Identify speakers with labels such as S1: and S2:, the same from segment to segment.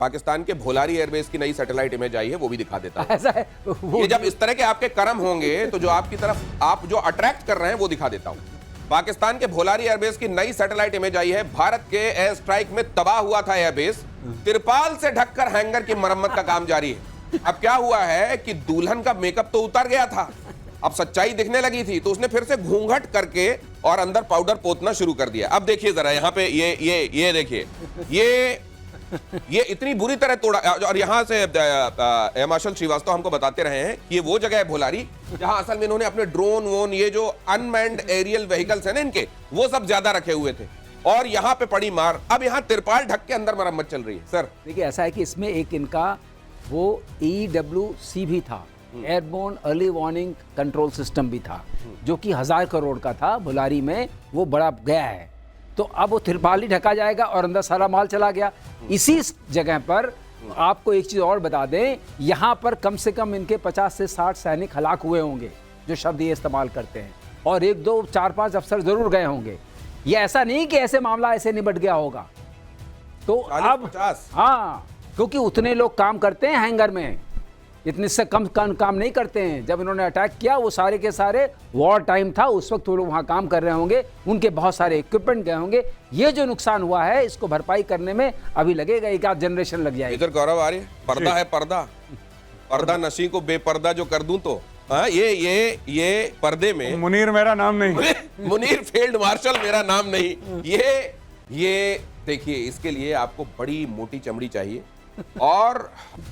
S1: पाकिस्तान के भोलारी एयरबेस की नई सैटेलाइट इमेज आई है, वो भी दिखा देता हूं।
S2: ऐसा है
S1: ये जब इस तरह के आपके कर्म होंगे तो जो आपकी तरफ आप जो अट्रैक्ट कर रहे हैं वो दिखा देता हूं। पाकिस्तान के भोलारी एयरबेस की नई सैटेलाइट इमेज आई है। भारत के एयर स्ट्राइक में तबाह हुआ था एयरबेस, तिरपाल से ढककर हैंगर की मरम्मत का काम जारी है। अब क्या हुआ है कि दुल्हन का मेकअप तो उतर गया था, अब सच्चाई दिखने लगी थी, तो उसने फिर से घूंघट करके और अंदर पाउडर पोतना शुरू कर दिया। अब देखिए जरा यहाँ पे ये देखिए, ये इतनी बुरी तरह तोड़ा। और यहां से एयर मार्शल श्रीवास्तव हमको बताते रहे हैं कि ये वो जगह है भोलारी जहां असल में इन्होंने अपने ड्रोन वोन, ये जो अनमैन्ड एरियल व्हीकल्स है ना इनके, वो सब ज्यादा रखे हुए थे और यहां पे पड़ी मार। अब यहां तिरपाल ढक के अंदर मरम्मत चल रही है। सर
S2: देखिए, ऐसा है कि इसमें एक इनका वो EWC भी था, airborne early warning control system भी था, जो कि 1000 करोड़ का था। भोलारी में वो बड़ा गया है, तो अब वो तिरपाल ही ढका जाएगा और अंदर सारा माल चला गया। इसी जगह पर आपको एक चीज़ और बता दें, यहाँ पर कम से कम इनके 50 से 60 सैनिक हलाक हुए होंगे, जो शब्द ये इस्तेमाल करते हैं, और 1, 2, 4, 5 अफसर जरूर गए होंगे। ये ऐसा नहीं कि ऐसे मामला ऐसे निपट गया होगा। तो अब हाँ, क्योंकि उतने लोग काम करते हैं हैंगर में, इतने से कम काम नहीं करते हैं। जब इन्होंने अटैक किया वो सारे के सारे वॉर टाइम था, उस वक्त वो लोग वहाँ काम कर रहे होंगे, उनके बहुत सारे इक्विपमेंट गए होंगे। ये जो नुकसान हुआ है इसको भरपाई करने में अभी लगेगा, एक आध जनरेशन लग जाएगी।
S1: इधर गौरव आ रही है, पर्दा है पर्दा नशी को बेपर्दा जो कर दूं तो हाँ, ये पर्दे में
S3: मुनीर मेरा नाम नहीं,
S1: मुनीर फील्ड मार्शल मेरा नाम नहीं। ये देखिए, इसके लिए आपको बड़ी मोटी चमड़ी चाहिए और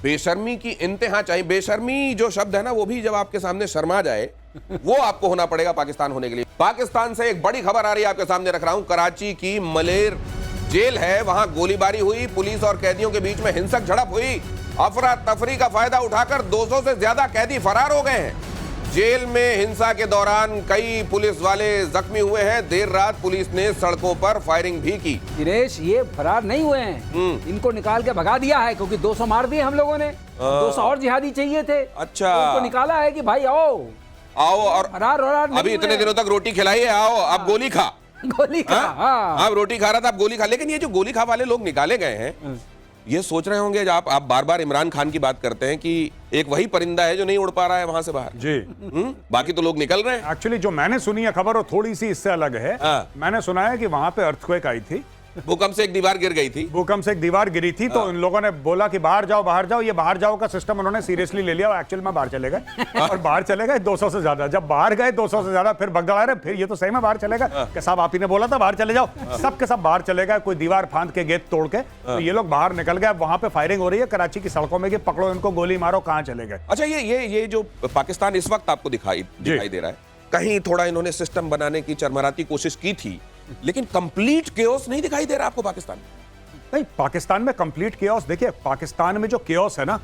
S1: बेशर्मी की इंतहा चाहिए। बेशर्मी जो शब्द है ना, वो भी जब आपके सामने शर्मा जाए, वो आपको होना पड़ेगा पाकिस्तान होने के लिए। पाकिस्तान से एक बड़ी खबर आ रही है, आपके सामने रख रहा हूं। कराची की मलेर जेल है, वहां गोलीबारी हुई, पुलिस और कैदियों के बीच में हिंसक झड़प हुई। अफरा तफरी का फायदा उठाकर 200 से ज्यादा कैदी फरार हो गए हैं। जेल में हिंसा के दौरान कई पुलिस वाले जख्मी हुए हैं। देर रात पुलिस ने सड़कों पर फायरिंग भी की।
S2: दिनेश, ये फरार नहीं हुए हैं, इनको निकाल के भगा दिया है, क्योंकि 200 मार दिए हम लोगों ने, 200 और जिहादी चाहिए थे।
S1: अच्छा,
S2: तो उनको निकाला है कि भाई आओ
S1: और
S2: फरार
S1: अभी इतने दिनों तक रोटी खिलाई है, आओ अब गोली खा।
S2: गोली खा।
S1: हाँ, रोटी खा रहा था, अब गोली खा। लेकिन ये जो गोली खा वाले लोग निकाले गए हैं, ये सोच रहे होंगे, आप बार बार इमरान खान की बात करते हैं कि एक वही परिंदा है जो नहीं उड़ पा रहा है वहां से बाहर
S3: जी।
S1: बाकी तो लोग निकल रहे हैं।
S3: एक्चुअली जो मैंने सुनी है खबर, वो थोड़ी सी इससे अलग है। मैंने सुना है कि वहां पे अर्थक्वेक आई थी,
S1: भूकंप से एक दीवार गिर गई थी।
S3: भूकंप से एक दीवार गिरी थी, तो इन लोगों ने बोला कि बाहर जाओ। ये बाहर जाओ का सिस्टम उन्होंने सीरियसली ले लिया और एक्चुअल में बाहर चले गए और बाहर चले गए 200 से ज्यादा। जब बाहर गए 200 से ज्यादा, फिर भगदड़ आ रहे, फिर ये तो सही में बाहर चलेगा कि साहब आप ही ने बोला था बाहर चले जाओ। सब के सब बाहर चले गए, कोई दीवार फांद के गेट तोड़ के, तो ये लोग बाहर निकल गए। वहां पे फायरिंग हो रही है कराची की सड़कों में कि पकड़ो इनको, गोली मारो, कहां चले गए।
S1: अच्छा, ये जो पाकिस्तान इस वक्त आपको दिखाई दे रहा है, कहीं थोड़ा इन्होंने सिस्टम बनाने की चरमराती कोशिश की थी, लेकिन कंप्लीट केओस नहीं दिखाई दे रहा आपको पाकिस्तान में।
S3: नहीं, पाकिस्तान में कंप्लीट केओस, देखिए पाकिस्तान में जो केओस है ना,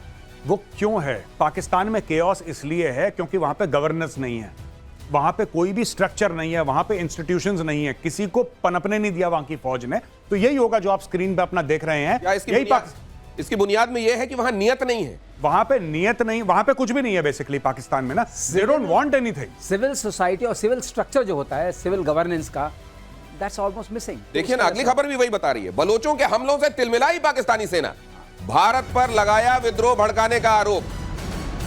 S3: वो क्यों है? पाकिस्तान में केओस इसलिए है क्योंकि वहां पे गवर्नेंस नहीं है, वहां पे कोई भी स्ट्रक्चर नहीं है, वहां पे इंस्टीट्यूशंस नहीं है, किसी को पनपने नहीं दिया वहां की फौज ने। तो यही होगा जो आप स्क्रीन पे अपना देख रहे हैं।
S1: इसकी बुनियाद में यह है कि वहां नियत नहीं है,
S3: वहां पे नियत नहीं, वहां पे कुछ भी नहीं है बेसिकली पाकिस्तान में ना। They don't want anything.
S2: Civil society और सिविल स्ट्रक्चर जो होता है, सिविल गवर्नेंस का, दैट्स ऑलमोस्ट मिसिंग।
S1: देखिए ना, अगली खबर भी वही बता रही है। बलोचों के हमलों से तिलमिलाई पाकिस्तानी सेना, भारत पर लगाया विद्रोह भड़काने का आरोप।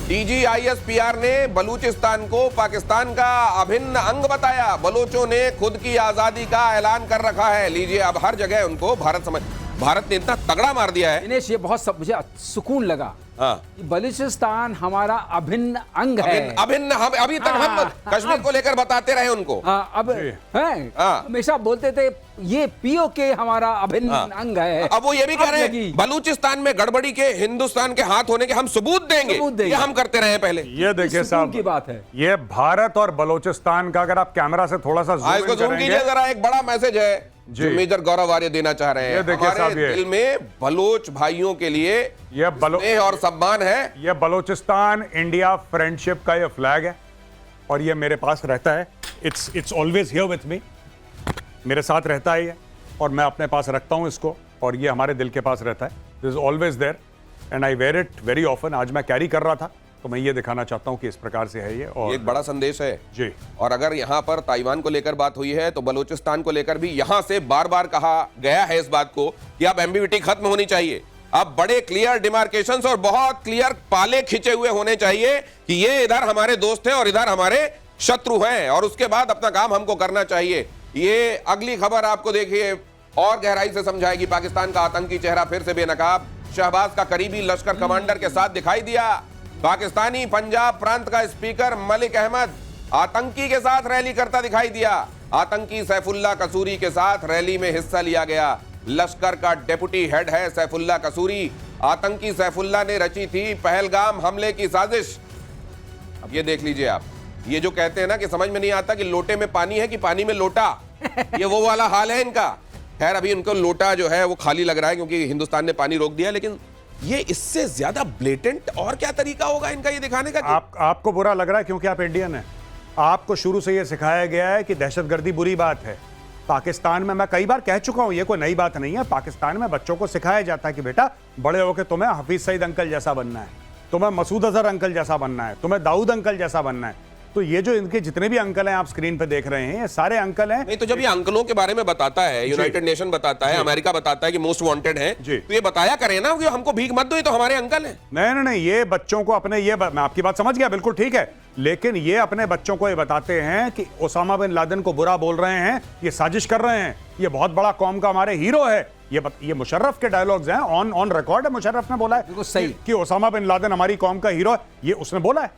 S1: डीजी ISPR ने बलूचिस्तान को पाकिस्तान का अभिन्न अंग बताया। बलोचों ने खुद की आजादी का ऐलान कर रखा है। लीजिए, अब हर जगह उनको भारत ने इतना तगड़ा मार दिया है।
S2: दिनेश, ये बहुत मुझे सुकून लगा।
S1: हाँ,
S2: बलूचिस्तान हमारा अभिन्न अंग है।
S1: अभिन्न हम अभी तक हम कश्मीर को लेकर बताते रहे उनको।
S2: अब हमेशा बोलते थे ये POK हमारा अभिन्न अंग है।
S1: अब वो ये भी कह रहे हैं बलूचिस्तान में गड़बड़ी के हिंदुस्तान के हाथ होने के हम सबूत देंगे। ये हम करते रहे पहले।
S3: ये देखिए साहब
S2: की बात है,
S3: ये भारत और बलूचिस्तान का, अगर आप कैमरा से थोड़ा सा
S1: जूम कीजिए जरा, एक बड़ा मैसेज है जो मेजर गौरव आर्य देना चाह रहे हैं। हमारे दिल में बलोच भाइयों के लिए
S3: ये
S1: स्नेह और सम्मान है।
S3: ये बलूचिस्तान इंडिया फ्रेंडशिप का ये फ्लैग है और ये मेरे पास रहता है। It's always here with me, मेरे साथ रहता है ये, और मैं अपने पास रखता हूं इसको, और ये हमारे दिल के पास रहता है। This is always there and I wear it very often. आज मैं कैरी कर रहा था तो मैं ये दिखाना चाहता हूं कि इस प्रकार से है ये, और
S1: एक बड़ा संदेश है
S3: जी।
S1: और अगर यहाँ पर ताइवान को लेकर बात हुई है तो बलूचिस्तान को लेकर भी यहाँ से बार बार कहा गया है इस बात को कि अब एम्बिविटी खत्म होनी चाहिए। अब बड़े क्लियर डिमार्केशंस और बहुत क्लियर पाले खींचे हुए होने चाहिए कि ये इधर हमारे दोस्त हैं और इधर हमारे शत्रु हैं, और उसके बाद अपना काम हमको करना चाहिए। ये अगली खबर आपको देखिए और गहराई से समझाएगी। पाकिस्तान का आतंकी चेहरा फिर से बेनकाब, शहबाज का करीबी लश्कर कमांडर के साथ दिखाई दिया। पाकिस्तानी पंजाब प्रांत का स्पीकर मलिक अहमद आतंकी के साथ रैली करता दिखाई दिया। आतंकी सैफुल्लाह कसूरी के साथ रैली में हिस्सा लिया गया। लश्कर का डेप्यूटी हेड है सैफुल्लाह कसूरी। आतंकी सैफुल्लाह ने रची थी पहलगाम हमले की साजिश। अब ये देख लीजिए आप, ये जो कहते हैं ना कि समझ में नहीं आता कि लोटे में पानी है कि पानी में लोटा, ये वो वाला हाल है इनका। खैर अभी इनको लोटा जो है वो खाली लग रहा है क्योंकि हिंदुस्तान ने पानी रोक दिया, लेकिन ये इससे ज्यादा ब्लेटेंट और क्या तरीका होगा इनका ये दिखाने का?
S3: आपको बुरा लग रहा है क्योंकि आप इंडियन हैं। आपको शुरू से ये सिखाया गया है कि दहशतगर्दी बुरी बात है। पाकिस्तान में मैं कई बार कह चुका हूं, ये कोई नई बात नहीं है। पाकिस्तान में बच्चों को सिखाया जाता है कि बेटा बड़े होकर तुम्हें हफीज सईद अंकल जैसा बनना है, तुम्हें मसूद अजहर अंकल जैसा बनना है, तुम्हें दाऊद अंकल जैसा बनना है। तो ये जो इनके जितने भी अंकल हैं आप स्क्रीन पे देख रहे हैं, ये सारे अंकल हैं।
S1: नहीं तो जब ये अंकलों के बारे में बताता है, यूनाइटेड नेशन बताता है, अमेरिका बताता है कि मोस्ट वांटेड है, तो ये बताया करे ना कि हमको भीख मत दो, ये तो हमारे अंकल हैं।
S3: नहीं, ये बच्चों को अपने मैं आपकी बात समझ गया, बिल्कुल ठीक है, लेकिन ये अपने बच्चों को ये बताते हैं कि ओसामा बिन लादेन को बुरा बोल रहे हैं, ये साजिश कर रहे हैं, ये बहुत बड़ा कौम का हमारे हीरो है। ये मुशर्रफ के डायलॉग्स हैं, ऑन रिकॉर्ड है, मुशर्रफ ने बोला है
S2: सही
S3: कि ओसामा बिन लादेन हमारी कौम का हीरो है। ये उसने बोला है,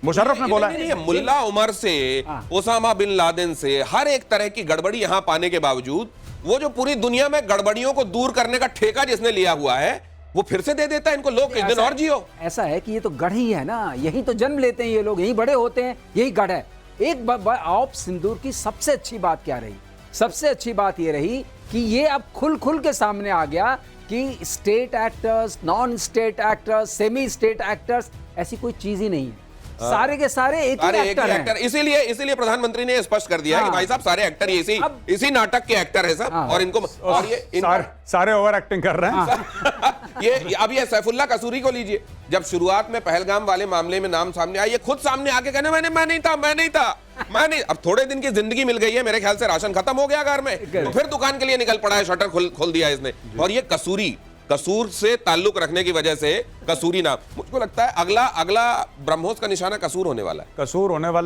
S3: मुशर्रफ ने बोला है।
S1: मुल्ला उमर से ओसामा बिन लादेन से हर एक तरह की गड़बड़ी यहां पाने के बावजूद वो जो पूरी दुनिया में गड़बड़ियों को दूर करने का ठेका जिसने लिया हुआ है वो फिर से दे देता है इनको, लोग किस दिन और जियो।
S2: ऐसा है कि ये तो गढ़ ही है ना, यही तो जन्म लेते हैं ये लोग, यही बड़े होते हैं, यही गढ़ है। एक आप सिंदूर की सबसे अच्छी बात क्या रही? सबसे अच्छी बात ये रही कि ये अब खुल के सामने आ गया कि state actors, non state actors, semi state actors, ऐसी कोई चीज ही नहीं है। सारे के सारे एक ही एक्टर हैं।
S1: इसीलिए प्रधानमंत्री ने स्पष्ट कर दिया कि भाई साहब सारे एक्टर इसी नाटक के एक्टर हैं सब, और इनको और ये
S3: सारे ओवर एक्टिंग कर रहे हैं।
S1: ये सैफुल्लाह कसूरी को लीजिए, जब शुरुआत में पहलगाम वाले मामले में नाम सामने आया, ये खुद सामने आके कहने मैं नहीं था। अब थोड़े दिन की जिंदगी मिल गई है, मेरे ख्याल से राशन खत्म हो गया घर में, तो फिर दुकान के लिए निकल पड़ा है, शटर खोल दिया इसने। और ये कसूर से ताल्लुक रखने की वजह से कसूरी नाम, मुझको लगता है अगला ब्रह्मोस का निशाना कसूर होने वाला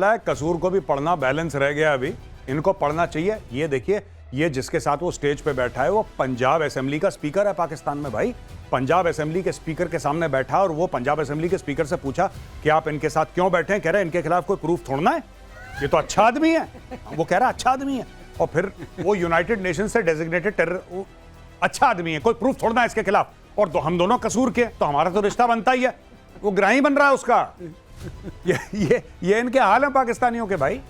S1: है।
S3: कसूर को भी पढ़ना बैलेंस रह गया, अभी इनको पढ़ना चाहिए। ये देखिए, ये जिसके साथ वो स्टेज पे बैठा है वो पंजाब असेंबली का स्पीकर है पाकिस्तान में। भाई पंजाब असेंबली के स्पीकर के सामने बैठा और वो पंजाब असेंबली के स्पीकर से पूछा कि आप इनके साथ क्यों बैठे हैं? कह रहे हैं इनके खिलाफ कोई प्रूफ छोड़ना है, ये तो अच्छा आदमी है। वो कह रहा अच्छा आदमी है, और फिर वो यूनाइटेड नेशन से डेजिग्नेटेड टेरर अच्छा आदमी है, कोई प्रूफ छोड़ना है इसके खिलाफ, और हम दोनों कसूर के, तो हमारा तो रिश्ता बनता ही है। वो ग्राही बन रहा है उसका। ये इनके हाल है पाकिस्तानियों के भाई।